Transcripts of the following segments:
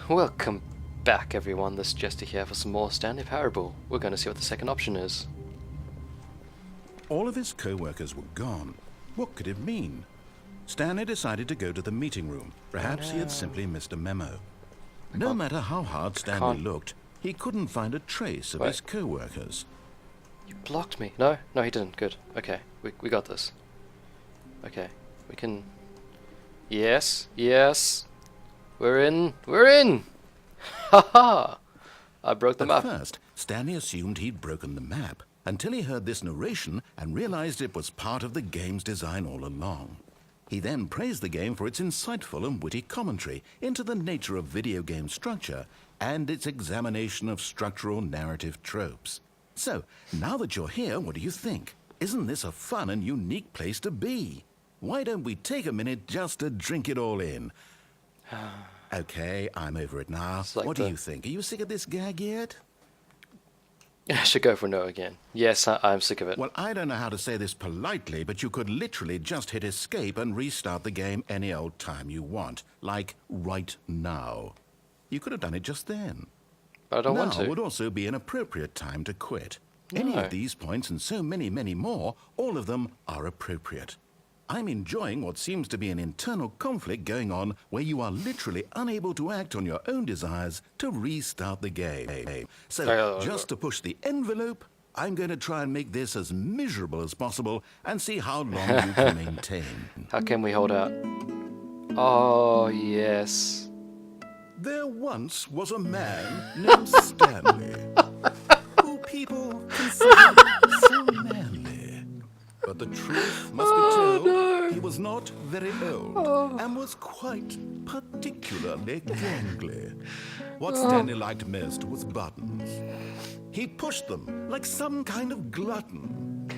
Welcome back, everyone. This is Jester here for some more Stanley Parable. We're going to see what the second option is. All of his co-workers were gone. What could it mean? Stanley decided to go to the meeting room. Perhaps he had simply missed a memo. No matter how hard Stanley looked, he couldn't find a trace of his co-workers. You blocked me. No, he didn't. Good. Okay, we got this. Okay, we can... Yes. We're in! Haha! I broke the map. At first, Stanley assumed he'd broken the map, until he heard this narration and realized it was part of the game's design all along. He then praised the game for its insightful and witty commentary into the nature of video game structure and its examination of structural narrative tropes. So, now that you're here, what do you think? Isn't this a fun and unique place to be? Why don't we take a minute just to drink it all in? Okay, I'm over it now. Like what do you think? Are you sick of this gag yet? I should go for no again. Yes, I'm sick of it. Well, I don't know how to say this politely, but you could literally just hit escape and restart the game any old time you want. Like, right now. You could have done it just then. But I don't want to. Now would also be an appropriate time to quit. Any of these points and so many more, all of them are appropriate. I'm enjoying what seems to be an internal conflict going on where you are literally unable to act on your own desires to restart the game. So, just to push the envelope, I'm going to try and make this as miserable as possible and see how long you can maintain. How can we hold out? Oh, yes. There once was a man named Stanley, who people considered so manly. But the truth must be told, he was not very old and was quite particularly gangly. What Stanley liked most was buttons. He pushed them like some kind of glutton.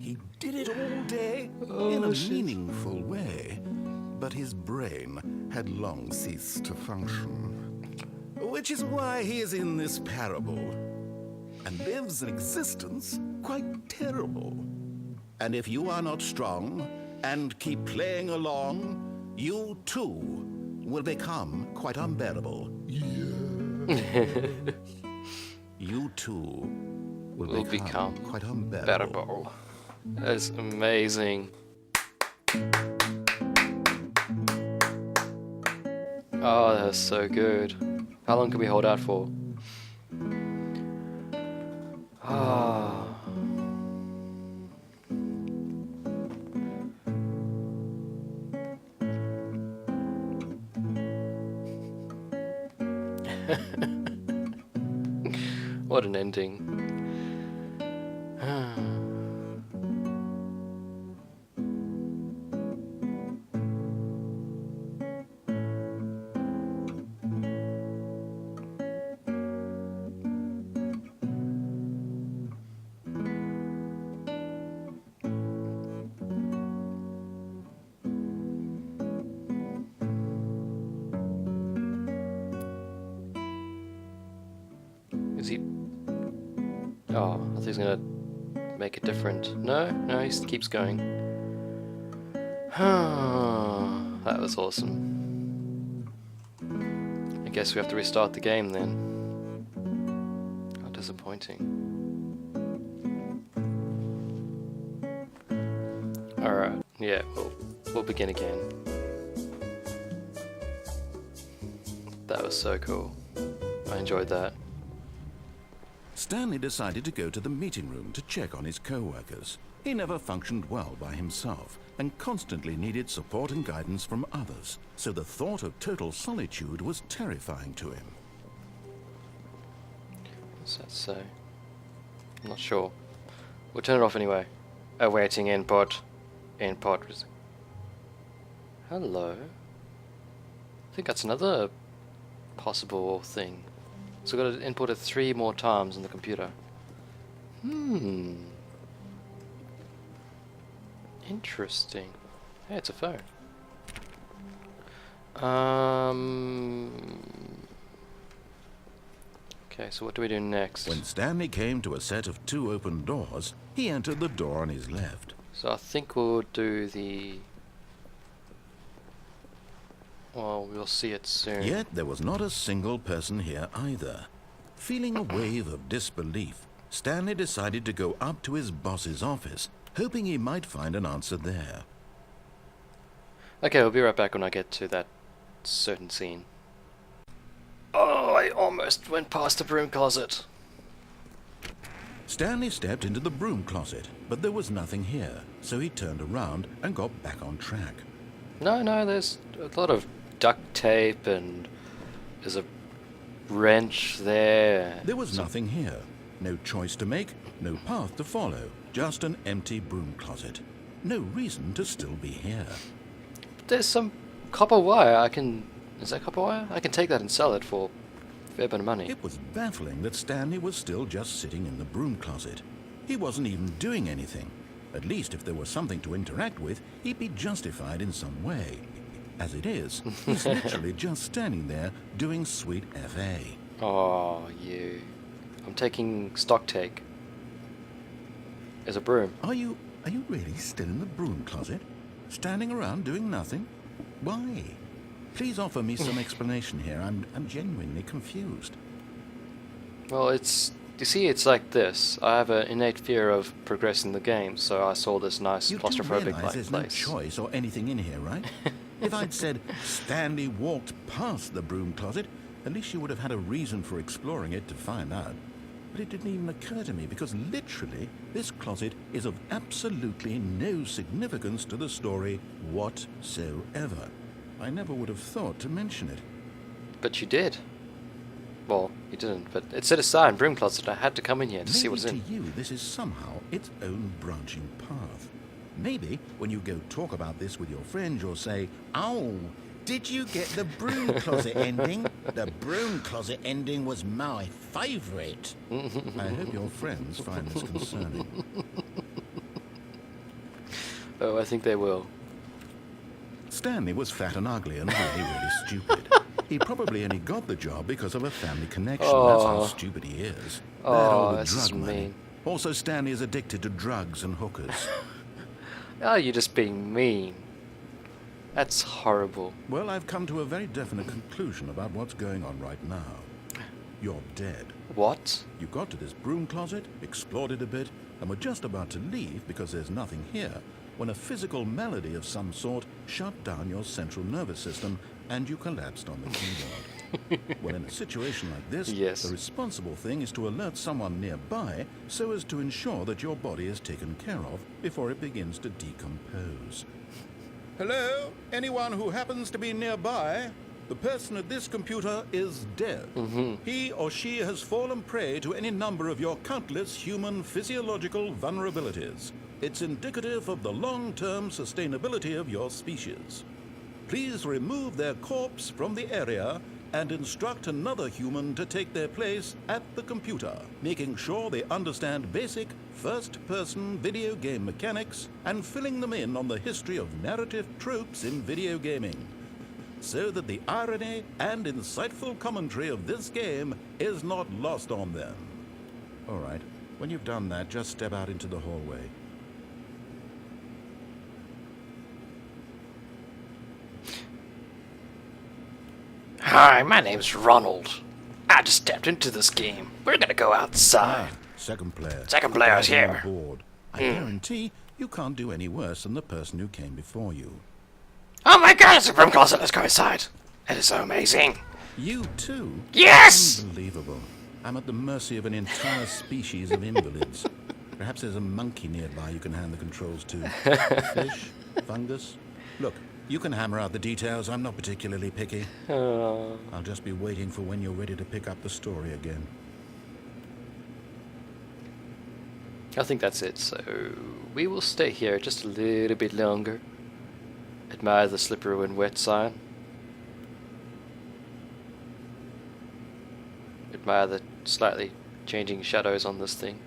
He did it all day in a meaningful way, but his brain had long ceased to function. Which is why he is in this parable and lives an existence quite terrible. And if you are not strong and keep playing along, you too will become quite unbearable. You too will become quite unbearable. That's amazing. Oh, that's so good. How long can we hold out for? Ah. What an ending. Is he... Oh, I think he's gonna make it different. No, he kees going. That was awesome. I guess we have to restart the game then. How disappointing. Alright, yeah, we'll begin again. That was so cool. I enjoyed that. Stanley decided to go to the meeting room to check on his co-workers. He never functioned well by himself and constantly needed support and guidance from others, so the thought of total solitude was terrifying to him. What's that say? I'm not sure. We'll turn it off anyway. Awaiting input. Input. Hello? I think that's another possible thing. So we've got to input it 3 more times on the computer. Interesting. Hey, it's a phone. Okay, so what do we do next? When Stanley came to a set of 2 open doors, he entered the door on his left. So I think we'll do the Well, we'll see it soon. Yet there was not a single person here either. Feeling a wave of disbelief, Stanley decided to go up to his boss's office, hoping he might find an answer there. Okay, we'll be right back when I get to that certain scene. Oh, I almost went past the broom closet. Stanley stepped into the broom closet, but there was nothing here, so he turned around and got back on track. No, there's a lot of duct tape and there's a wrench there. There was nothing here. No choice to make, no path to follow, just an empty broom closet. No reason to still be here. There's some copper wire. Is that copper wire? I can take that and sell it for a fair bit of money. It was baffling that Stanley was still just sitting in the broom closet. He wasn't even doing anything. At least if there was something to interact with, he'd be justified in some way. As it is, he's literally just standing there doing sweet FA. Oh, you. I'm taking stock take. As a broom. Are you really still in the broom closet? Standing around doing nothing? Why? Please offer me some explanation here. I'm genuinely confused. Well, you see, it's like this. I have an innate fear of progressing the game, so I saw this nice You do claustrophobic realize there's no place. choice or anything in here, right? If I'd said Stanley walked past the broom closet, at least you would have had a reason for exploring it to find out. But it didn't even occur to me because literally this closet is of absolutely no significance to the story whatsoever. I never would have thought to mention it. But you did. Well, you didn't, but it said a sign, broom closet. I had to come in here to see what's in. Maybe to you this is somehow its own branching path. Maybe when you go talk about this with your friends, you'll say, "Oh, did you get the broom closet ending? The broom closet ending was my favourite." I hope your friends find this concerning. Oh, I think they will. Stanley was fat and ugly and really stupid. He probably only got the job because of a family connection. That's how stupid he is. Oh, this is mean. Also, Stanley is addicted to drugs and hookers. Oh, you're just being mean. That's horrible. Well, I've come to a very definite conclusion about what's going on right now. You're dead. What? You got to this broom closet, explored it a bit, and were just about to leave because there's nothing here, when a physical malady of some sort shut down your central nervous system and you collapsed on the keyboard. Well, in a situation like this, Yes. the responsible thing is to alert someone nearby so as to ensure that your body is taken care of before it begins to decompose. Hello? Anyone who happens to be nearby? The person at this computer is dead. He or she has fallen prey to any number of your countless human physiological vulnerabilities. It's indicative of the long-term sustainability of your species. Please remove their corpse from the area and instruct another human to take their place at the computer, making sure they understand basic first-person video game mechanics and filling them in on the history of narrative tropes in video gaming, so that the irony and insightful commentary of this game is not lost on them. All right, when you've done that, just step out into the hallway. Hi, my name's Ronald. I just stepped into this game. We're gonna go outside. Second player. Second player's Welcome here. aboard. I guarantee you can't do any worse than the person who came before you. Oh my god, it's a broom closet. Let's go inside. It is so amazing. You too? Yes! Unbelievable. I'm at the mercy of an entire species of invalids. Perhaps there's a monkey nearby you can hand the controls to. Fish? Fungus? Look, you can hammer out the details. I'm not particularly picky. I'll just be waiting for when you're ready to pick up the story again. I think that's it, so we will stay here just a little bit longer. Admire the slippery when wet sign. Admire the slightly changing shadows on this thing.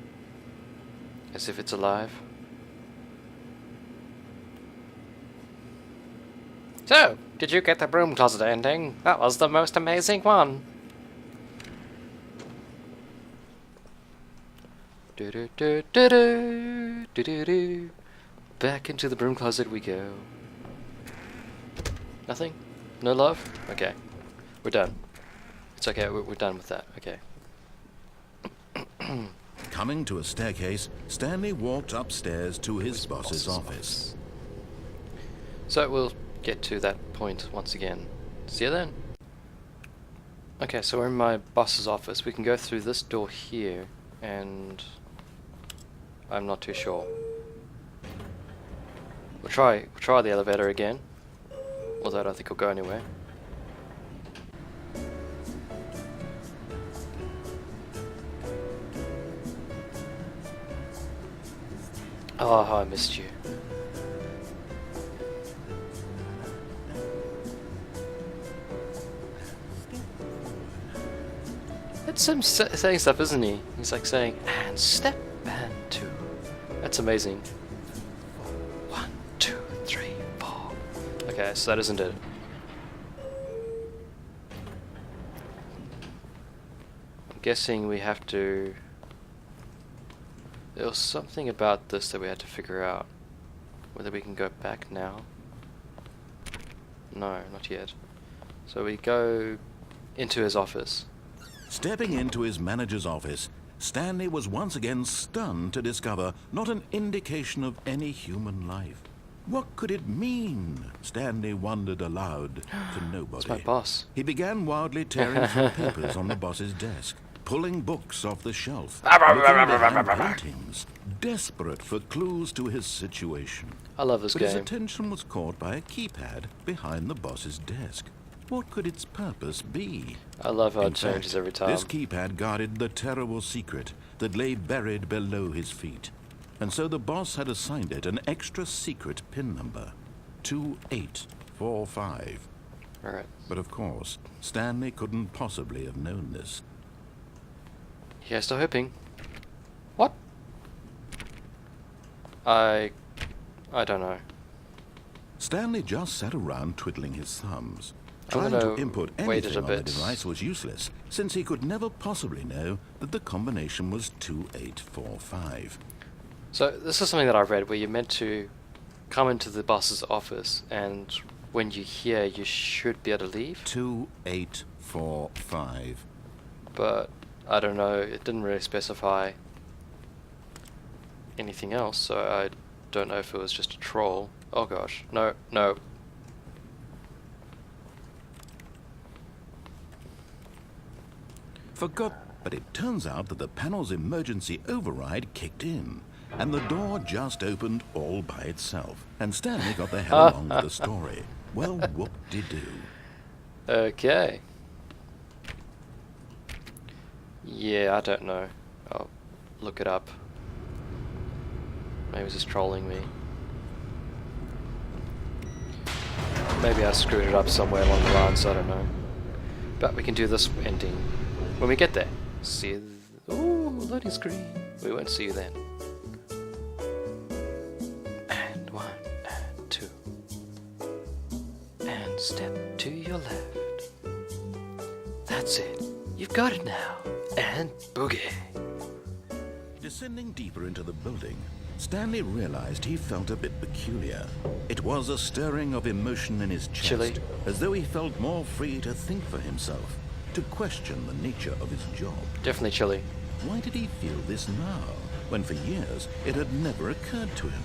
As if it's alive. So, did you get the broom closet ending? That was the most amazing one. Back into the broom closet we go. Nothing? No love? Okay. We're done. It's okay, we're done with that. Okay. Coming to a staircase, Stanley walked upstairs to his boss's office. So we'll get to that point once again. See you then. Okay, so we're in my boss's office. We can go through this door here, and I'm not too sure. We'll try the elevator again, although I don't think it'll go anywhere. Oh, how I missed you. That's him saying stuff, isn't he? He's like saying, and step and 2. That's amazing. 1, 2, 3, 4. Okay, so that isn't it. I'm guessing we have to... There was something about this that we had to figure out. Whether we can go back now. No, not yet. So we go into his office. Stepping into his manager's office, Stanley was once again stunned to discover not an indication of any human life. What could it mean? Stanley wondered aloud to nobody. It's my boss. He began wildly tearing through papers on the boss's desk, pulling books off the shelf, looking behind paintings, desperate for clues to his situation. I love this But his game. attention was caught by a keypad behind the boss's desk. What could its purpose be? I love how In it changes fact, every time. This keypad guarded the terrible secret that lay buried below his feet. And so the boss had assigned it an extra secret PIN number, 2845. Alright. But of course, Stanley couldn't possibly have known this. Yeah, still hoping. What? I don't know. Stanley just sat around twiddling his thumbs. I'm Trying gonna to input wait it anything a on the bit. device was useless, since he could never possibly know that the combination was 2845. So this is something that I read where you're meant to come into the boss's office, and when you're here you should be able to leave. 2845. But I don't know, it didn't really specify anything else, so I don't know if it was just a troll. Oh gosh, no, no. But it turns out that the panel's emergency override kicked in, and the door just opened all by itself, and Stanley got the hell along with the story. Well, whoop-de-doo. Okay. Yeah, I don't know. I'll look it up. Maybe it's just trolling me. Maybe I screwed it up somewhere along the line, so I don't know. But we can do this ending when we get there. See you. Ooh, loading screen. We won't see you then. And 1, and 2. And step to your left. That's it. You've got it now. And boogie. Descending deeper into the building, Stanley realized he felt a bit peculiar. It was a stirring of emotion in his chest, Chilly. as though he felt more free to think for himself, to question the nature of his job. Definitely chilly. Why did he feel this now, when for years it had never occurred to him?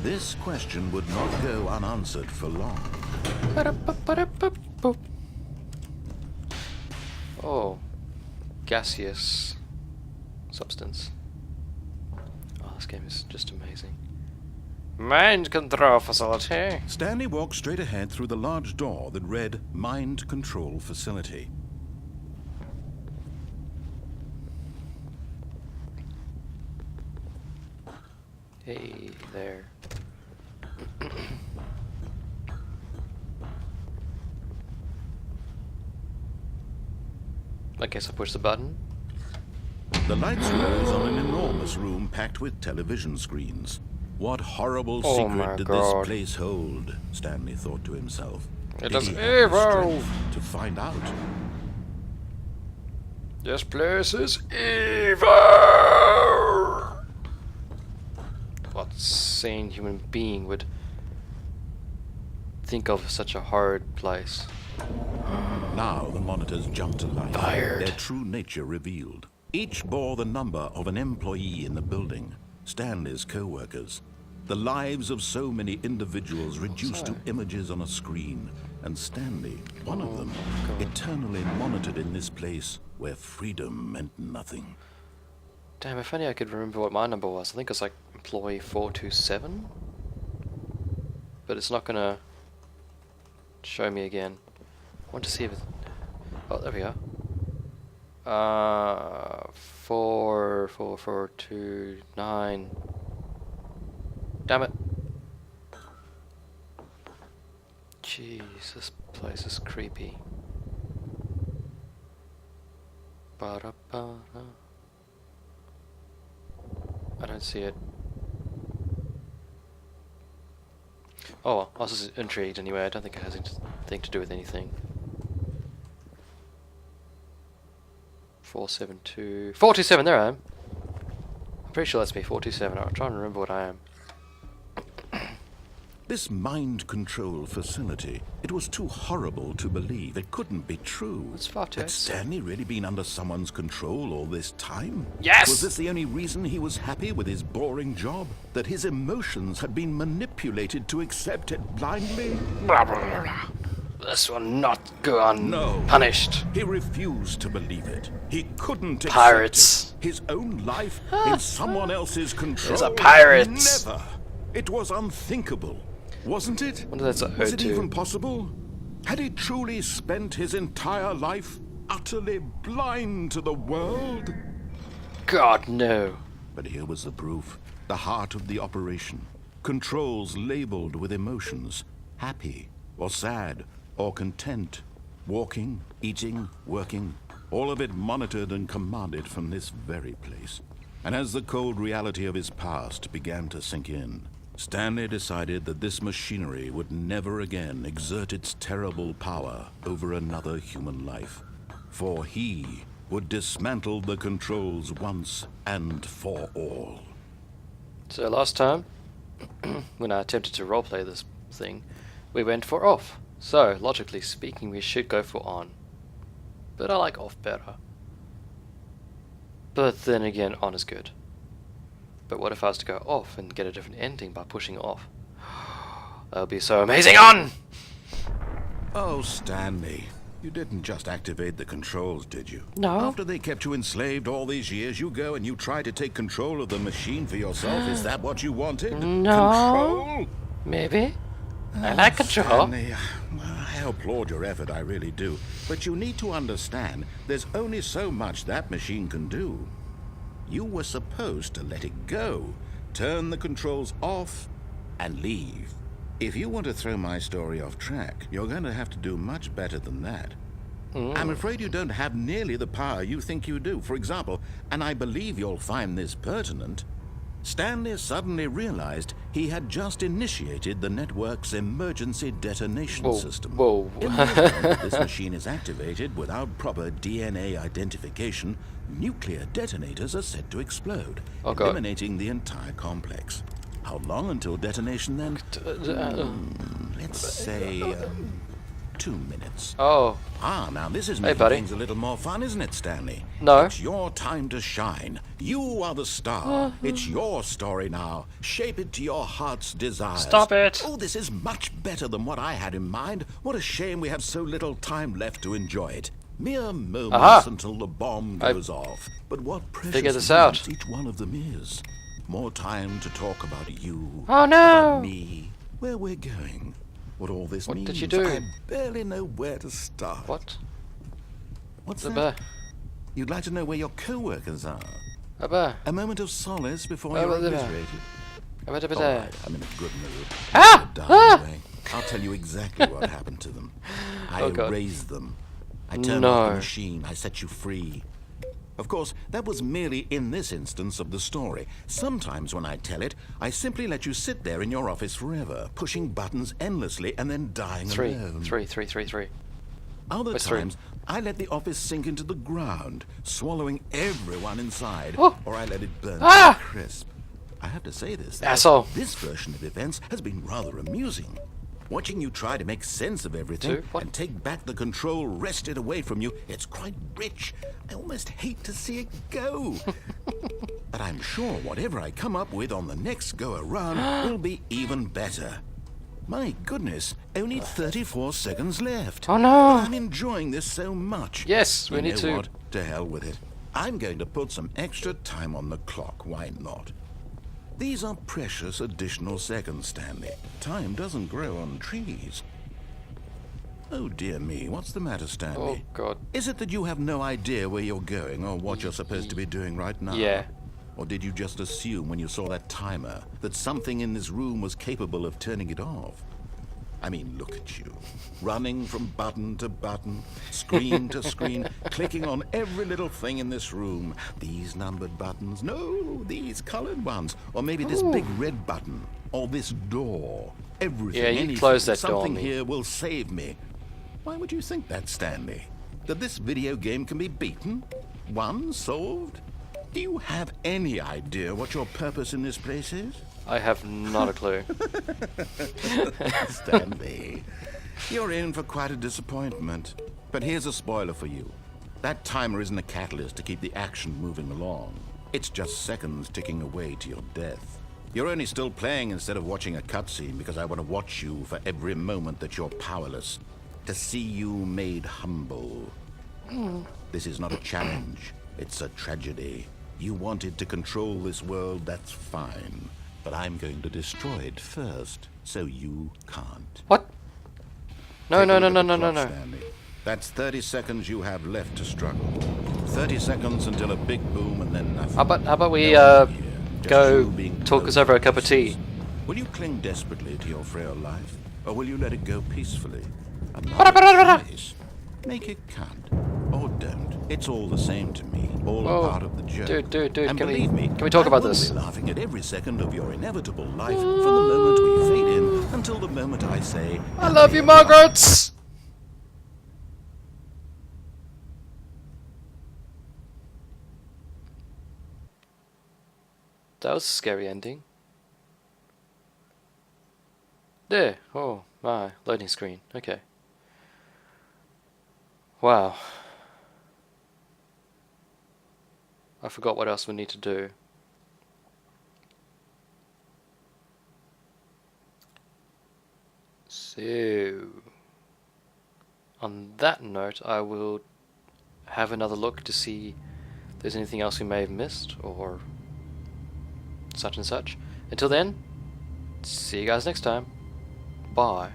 This question would not go unanswered for long. Oh, gaseous substance. Oh, this game is just amazing. Mind control facility. Stanley walked straight ahead through the large door that read Mind Control Facility. Hey there. I guess I push the button. The lights rose on an enormous room packed with television screens. What horrible Oh my secret did God. this place hold? Stanley thought to himself. It Did is he have the evil. strength to find out? This place is evil! What sane human being would think of such a horrid place? Now the monitors jumped to life, Fired. their true nature revealed. Each bore the number of an employee in the building, Stanley's co-workers. The lives of so many individuals reduced to images on a screen, and Stanley, one of them, eternally monitored in this place where freedom meant nothing. Damn, if only I could remember what my number was. I think it was like employee 427? But it's not gonna show me again. I want to see if it... Oh, there we go. 4429. Damn it. Jeez, this place is creepy. Ba-da-ba-da. I don't see it. Oh, well, I was just intrigued anyway. I don't think it has anything to do with anything. 472... 427, there I am! I'm pretty sure that's me, 427. I'm trying to remember what I am. This mind control facility, it was too horrible to believe. It couldn't be true. It's far too Had Stanley really been under someone's control all this time? Yes! Was this the only reason he was happy with his boring job? That his emotions had been manipulated to accept it blindly? Blah, blah, blah, blah. This will not go unpunished. He refused to believe it. He couldn't accept Pirates. it. His own life in someone else's control. There's a pirates. Never. It was unthinkable. Wasn't it? Wonder that's a Was it O2. even possible? Had he truly spent his entire life utterly blind to the world? God, no. But here was the proof. The heart of the operation. Controls labeled with emotions. Happy, or sad, or content. Walking, eating, working. All of it monitored and commanded from this very place. And as the cold reality of his past began to sink in, Stanley decided that this machinery would never again exert its terrible power over another human life. For he would dismantle the controls once and for all. So last time, when I attempted to roleplay this thing, we went for off. So, logically speaking, we should go for on. But I like off better. But then again, on is good. But what if I was to go off and get a different ending by pushing off? That would be so amazing. On! Oh, Stanley, you didn't just activate the controls, did you? No. After they kept you enslaved all these years, you go and you try to take control of the machine for yourself. Is that what you wanted? No. Control? Maybe. I like control. Stanley, I applaud your effort, I really do. But you need to understand, there's only so much that machine can do. You were supposed to let it go, turn the controls off, and leave. If you want to throw my story off track, you're going to have to do much better than that. I'm afraid you don't have nearly the power you think you do. For example, and I believe you'll find this pertinent, Stanley suddenly realized he had just initiated the network's emergency detonation system. Whoa. In the event that this machine is activated without proper DNA identification, nuclear detonators are set to explode, Okay. eliminating the entire complex. How long until detonation then? Let's say 2 minutes. Oh. Now this is Hey, making buddy. things a little more fun, isn't it, Stanley? No. It's your time to shine. You are the star. It's your story now. Shape it to your heart's desires. Stop it. Oh, this is much better than what I had in mind. What a shame we have so little time left to enjoy it. Mere moments Aha. until the bomb goes off. But what precious Figure this out. moments each one of them is. More time to talk about you. Oh, no. About me. Where we're going. What all this What means. did you do? I barely know where to start. What? What's The that? bear. You'd like to know where your co-workers are. A bear. A moment of solace before Oh, you're well, the bear. obliterated. A bit of All a right, I'm in a good mood. Ah! Darn Ah! way. I'll tell you exactly what happened to them. I Oh, God. erased them. I turned off the No. machine. I set you free. Of course, that was merely in this instance of the story. Sometimes when I tell it, I simply let you sit there in your office forever, pushing buttons endlessly and then dying alone. Three. Other What's three? times, I let the office sink into the ground, swallowing everyone inside, Oh. or I let it burn Ah! to a crisp. I have to say this, though. Asshole. This version of events has been rather amusing. Watching you try to make sense of everything 2, what? and take back the control wrested away from you, it's quite rich. I almost hate to see it go. But I'm sure whatever I come up with on the next go-around will be even better. My goodness, only 34 seconds left. Oh no! I'm enjoying this so much. Yes, we You need know to. what? To hell with it. I'm going to put some extra time on the clock. Why not? These are precious additional seconds, Stanley. Time doesn't grow on trees. Oh dear me, what's the matter, Oh Stanley? god. Is it that you have no idea where you're going or what you're supposed to be doing right now? Yeah. Or did you just assume when you saw that timer that something in this room was capable of turning it off? I mean, look at you. Running from button to button, screen to screen, clicking on every little thing in this room. These numbered buttons. No, these colored ones. Or maybe this big red button. Or this door. Everything, Yeah, you anything, close that door on something me. here will save me. Why would you think that, Stanley? That this video game can be beaten? Won? Solved? Do you have any idea what your purpose in this place is? I have not a clue. Stanley, you're in for quite a disappointment. But here's a spoiler for you. That timer isn't a catalyst to keep the action moving along. It's just seconds ticking away to your death. You're only still playing instead of watching a cutscene because I want to watch you for every moment that you're powerless. To see you made humble. This is not a challenge. It's a tragedy. You wanted to control this world, that's fine. But I'm going to destroy it first, so you can't. What? No, Take no, a no, look no, at no, the no, clock, no. Stanley. That's 30 seconds you have left to struggle. 30 seconds until a big boom and then nothing. How about we No one here, just go you being talk us totally over a cup of tea? useless. Will you cling desperately to your frail life, or will you let it go peacefully? Bada, bada, bada. Another choice. Make it count, or don't. It's all the same to me. All Whoa. a part of the joke. Dude, And can we- believe me, can we talk I about will this? be laughing at every second of your inevitable life from the moment we fade in until the moment I say, I love you, Margaret! That was a scary ending. There. Oh, my. Loading screen. Okay. Wow. I forgot what else we need to do. So, on that note, I will have another look to see if there's anything else we may have missed, or such and such. Until then, see you guys next time. Bye.